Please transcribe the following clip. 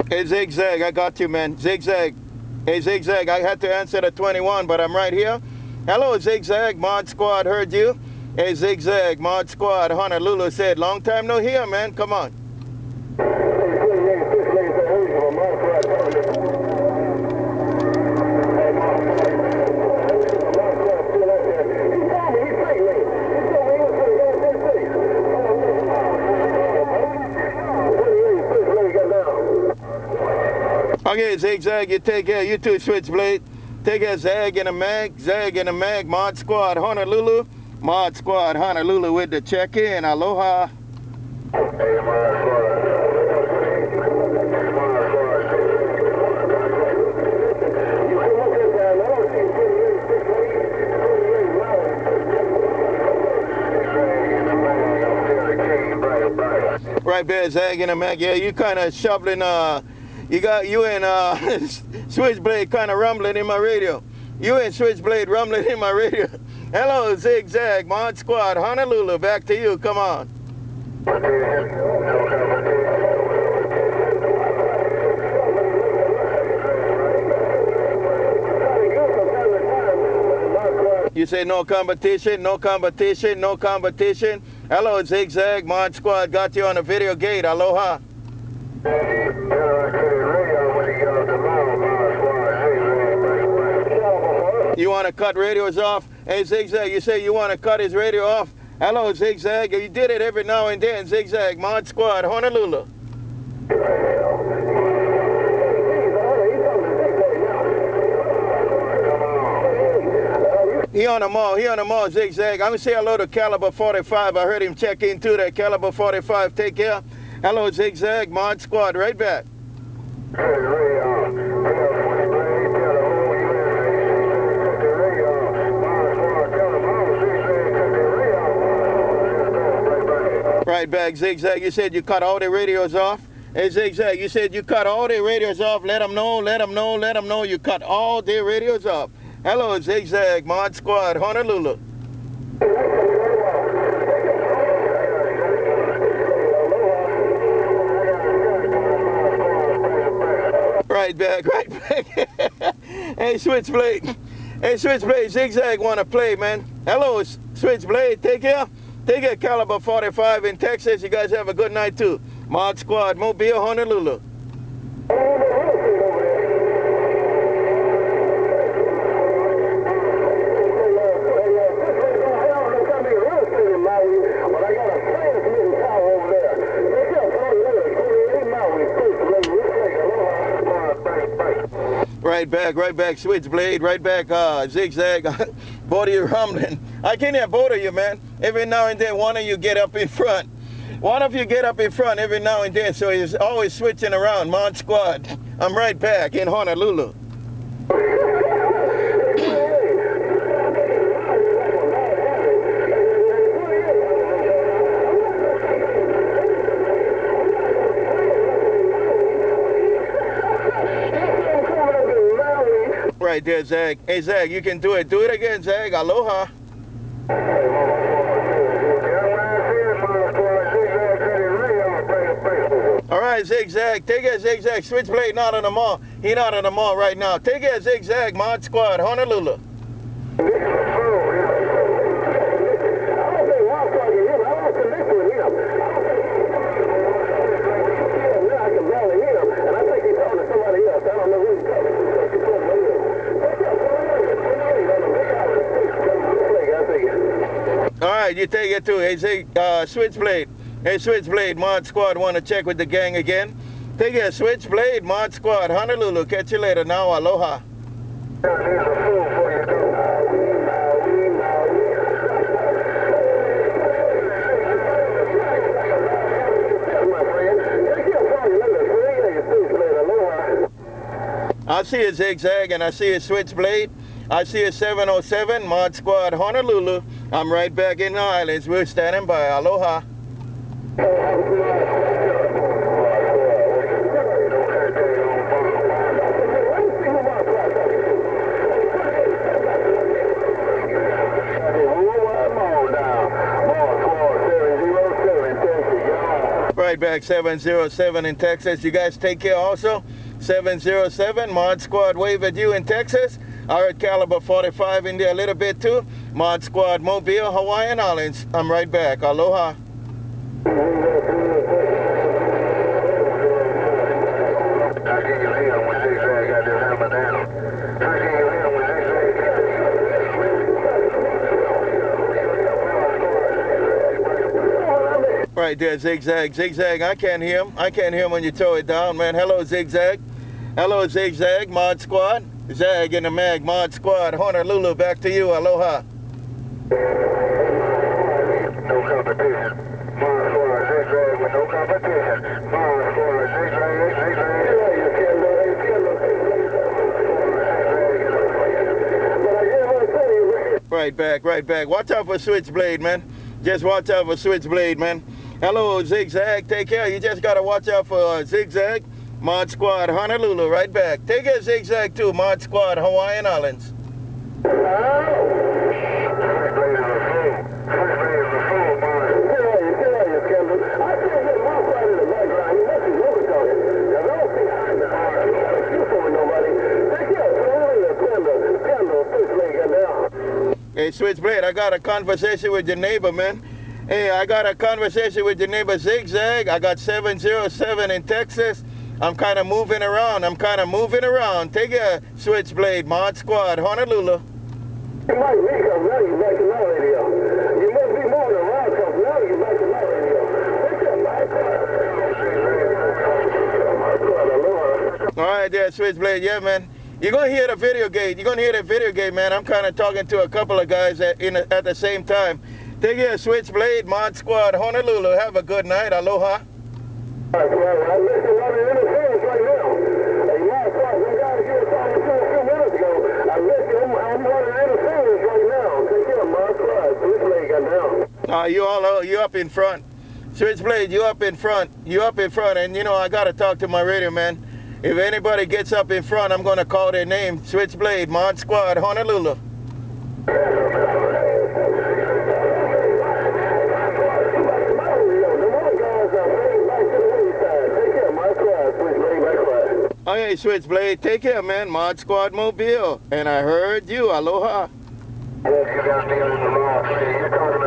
Hey, ZigZag, I got you, man. ZigZag. Hey, ZigZag, I had to answer the 21, but I'm right here. Hello, ZigZag. ModSquad heard you. Hey, ZigZag, ModSquad, Honolulu said, long time no hear, man. Come on. Okay, ZigZag, you take care. You too, SwitchBlade. Take care, Zag and a Mag. Zag and a Mag. ModSquad Honolulu. ModSquad Honolulu with the check-in. Aloha. Right there, Zag and a Mag. Yeah, you kind of shoveling, you and SwitchBlade kind of rumbling in my radio. You and SwitchBlade rumbling in my radio. Hello, ZigZag, ModSquad, Honolulu, back to you, come on. You say no competition, no competition, no competition. Hello, ZigZag, ModSquad, got you on a video gate, aloha. You want to cut radios off? Hey, ZigZag, you say you want to cut his radio off? Hello, ZigZag. You did it every now and then, ZigZag. ModSquad, Honolulu. He on the mall, ZigZag. I'm going to say hello to Caliber45. I heard him check in too, that Caliber45. Take care. Hello, ZigZag, ModSquad, right back. Right back, ZigZag. You said you cut all the radios off. Hey, ZigZag, you said you cut all the radios off. Let them know, let them know, let them know you cut all the radios off. Hello, ZigZag, ModSquad, Honolulu. Right back, right back. Hey, SwitchBlade. Hey, SwitchBlade, ZigZag want to play, man. Hello, SwitchBlade. Take care. Take care, Caliber45 in Texas. You guys have a good night, too. ModSquad, Mobile, Honolulu. Right back, SwitchBlade, right back, ZigZag. Both of you rumbling. I can't hear both of you, man. Every now and then, one of you get up in front. One of you get up in front every now and then, so he's always switching around. ModSquad, I'm right back in Honolulu. Right there, Zag. Hey, Zag, you can do it. Do it again, Zag. Aloha. All right, ZigZag. Take it, ZigZag. SwitchBlade not on the mall. He not on the mall right now. Take it, ZigZag. ModSquad, Honolulu. All right, you take it too. Hey, SwitchBlade. Hey, SwitchBlade, ModSquad want to check with the gang again. Take it, SwitchBlade, ModSquad, Honolulu. Catch you later now. Aloha. I see a ZigZag and I see a SwitchBlade. I see a 707, ModSquad, Honolulu. I'm right back in the islands. We're standing by. Aloha. Right back, 707 in Texas. You guys take care also. 707, Mod Squad wave at you in Texas. I heard Caliber45 in there a little bit too. Mod Squad Mobile, Hawaiian Islands. I'm right back. Aloha. Right there, ZigZag. ZigZag, I can't hear him. I can't hear him when you throw it down, man. Hello, ZigZag. Hello, ZigZag. Mod Squad. Zag in the mag. Mod Squad. Honolulu, back to you. Aloha. No competition. Mod Squad, ZigZag with no competition. Mod Squad, ZigZag, ZigZag. Right back, right back. Watch out for SwitchBlade, man. Just watch out for SwitchBlade, man. Hello, ZigZag. Take care. You just got to watch out for ZigZag. Mod Squad, Honolulu. Right back. Take care, ZigZag, too. Mod Squad, Hawaiian Islands. Hey, SwitchBlade, I got a conversation with your neighbor, man. Hey, I got a conversation with your neighbor, ZigZag. I got 707 in Texas. I'm kind of moving around. Take a SwitchBlade, Mod Squad, Honolulu. You might be because now you're back to my radio. You must be moving around because now you're back to my radio. All right, there, SwitchBlade. Yeah, man. You're going to hear the VideoGate. Man. I'm kind of talking to a couple of guys at the same time. Take care, SwitchBlade, Mod Squad, Honolulu. Have a good night. Aloha. I'm listening to interference right now. Hey, Mod Squad, some guys you were talking to a few minutes ago. I'm listening. I'm running interference right now. Take care, Mod Squad. SwitchBlade got down. You up in front. SwitchBlade, you up in front. And, you know, I got to talk to my radio, man. If anybody gets up in front, I'm going to call their name. SwitchBlade, Mod Squad, Honolulu. Okay, SwitchBlade, take care, man. Mod Squad Mobile. And I heard you. Aloha. Yes, you got me on the wrong. You're talking